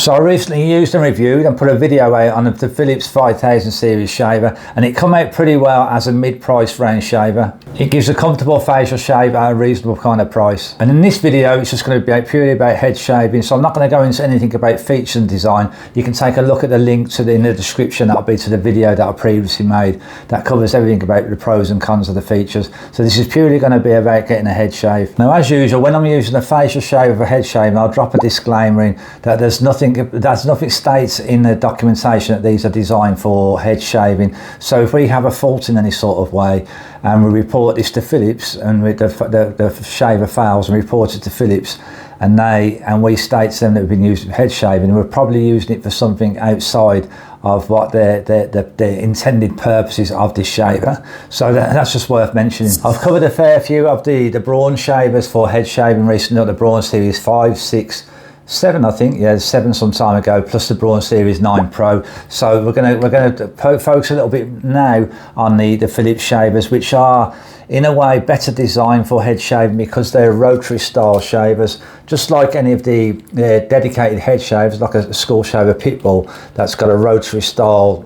So I recently used and reviewed and put a video out on the Philips 5000 series shaver, and it come out pretty well as a mid-price range shaver. It gives a comfortable facial shave at a reasonable kind of price. And in this video it's just going to be purely about head shaving, so I'm not going to go into anything about features and design. You can take a look at the link in the description. That'll be to the video that I previously made that covers everything about the pros and cons of the features. So this is purely going to be about getting a head shave. Now, as usual, when I'm using a facial shave for head shaving, I'll drop a disclaimer in that there's nothing states in the documentation that these are designed for head shaving. So if we have a fault in any sort of way and we report this to Philips, and the shaver fails and reports it to Philips, and we state to them that we've been using head shaving, we're probably using it for something outside of what the intended purposes of this shaver. So that's just worth mentioning. I've covered a fair few of the Braun shavers for head shaving recently, the Braun series 5, 6, 7, I think, yeah, 7 some time ago, plus the Braun Series 9 Pro. So we're gonna focus a little bit now on the Philips shavers, which are in a way better designed for head shaving because they're rotary style shavers, just like any of the dedicated head shavers, like a school shaver Pitbull that's got a rotary style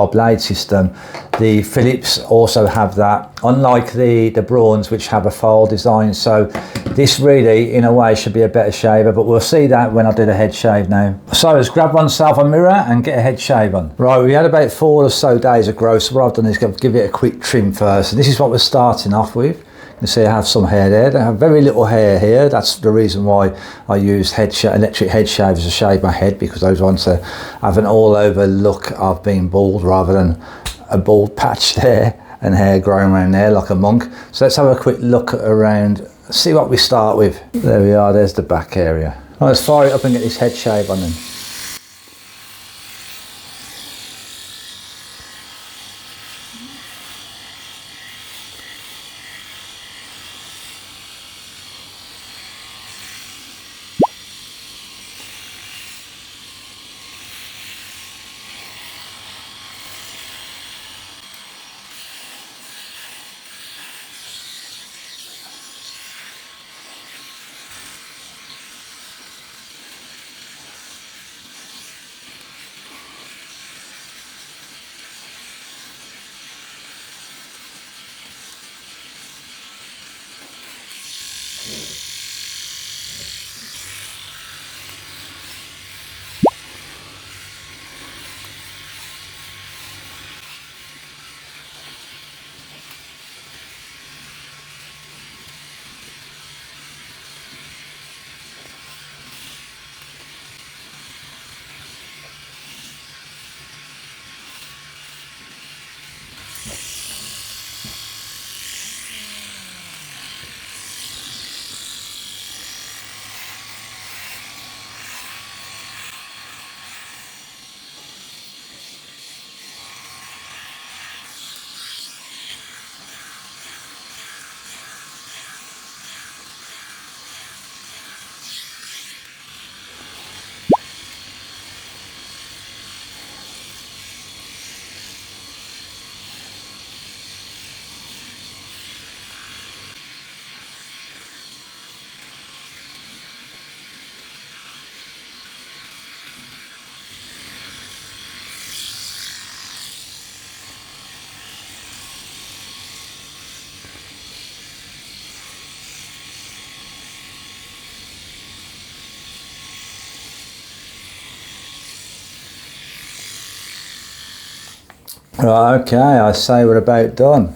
blade system. The Philips also have that, unlike the Brauns, which have a file design. So this really, in a way, should be a better shaver, but we'll see that when I do the head shave now. So let's grab oneself a mirror and get a head shave on. Right, we had about 4 or so days of growth, so what I've done is give it a quick trim first. And this is what we're starting off with. You can see I have some hair there. I have very little hair here. That's the reason why I use electric head shavers to shave my head, because I want to have an all-over look of being bald rather than a bald patch there and hair growing around there like a monk. So let's have a quick look around, see what we start with. There we are, there's the back area. Right, let's fire it up and get this head shave on then. Right, okay, I say we're about done.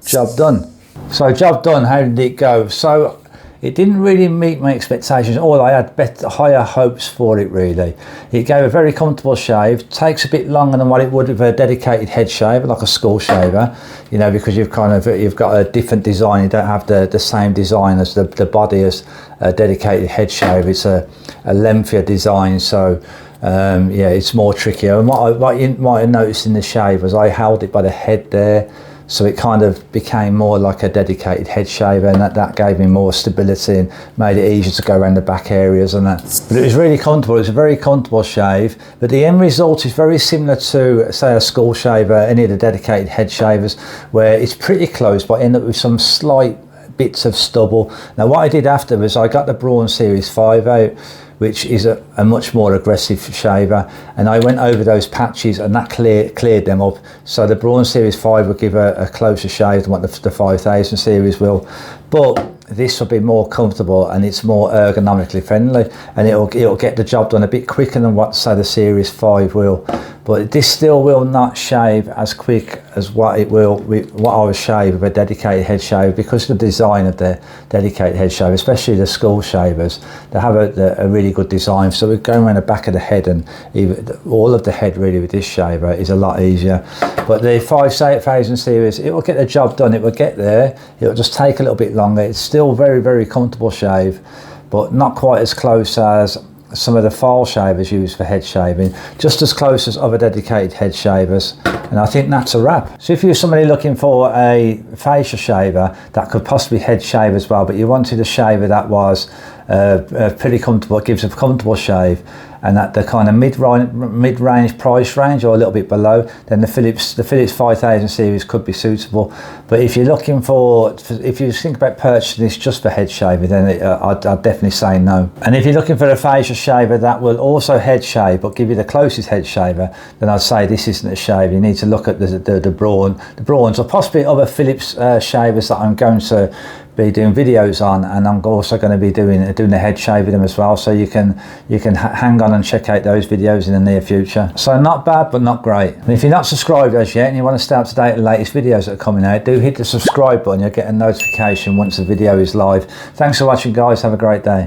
Job done. So job done, how did it go? So it didn't really meet my expectations, or I had higher hopes for it really. It gave a very comfortable shave, takes a bit longer than what it would with a dedicated head shaver, like a school shaver, you know, because you've got a different design. You don't have the same design as the body as a dedicated head shave. It's a lengthier design, so yeah, it's more trickier. And what you might have noticed in the shave was I held it by the head there, so it kind of became more like a dedicated head shaver, and that gave me more stability and made it easier to go around the back areas and that. But it was really comfortable. It's a very comfortable shave, but the end result is very similar to, say, a school shaver, any of the dedicated head shavers, where it's pretty close but end up with some slight bits of stubble. Now what I did after was I got the Braun Series 5 out, which is a much more aggressive shaver, and I went over those patches and that cleared them up. So the Braun Series 5 will give a closer shave than what the 5000 series will, but this will be more comfortable and it's more ergonomically friendly, and it'll get the job done a bit quicker than what, say, the Series 5 will. But this still will not shave as quick as what it will what I would shave with a dedicated head shaver, because of the design of the dedicated head shaver, especially the school shavers. They have a really good design, so we're going around the back of the head, and even all of the head really with this shaver is a lot easier. But the 5000 series, it will get the job done, it will get there, it will just take a little bit longer. It's still very, very comfortable shave, but not quite as close as some of the file shavers used for head shaving, just as close as other dedicated head shavers. And I think that's a wrap. So if you're somebody looking for a facial shaver that could possibly head shave as well, but you wanted a shaver that was pretty comfortable, it gives a comfortable shave, and at the kind of mid-range price range or a little bit below, then the Philips 5000 series could be suitable. But if you're looking if you think about purchasing this just for head shaving, then I'd definitely say no. And if you're looking for a facial shaver that will also head shave but give you the closest head shaver, then I'd say this isn't a shave. You need to look at the Brauns, or possibly other Philips shavers that I'm going to be doing videos on, and I'm also going to be doing the head shave with them as well, so you can hang on and check out those videos in the near future. So not bad, but not great. And if you're not subscribed as yet and you want to stay up to date with the latest videos that are coming out, do hit the subscribe button. You'll get a notification once the video is live. Thanks for watching, guys. Have a great day.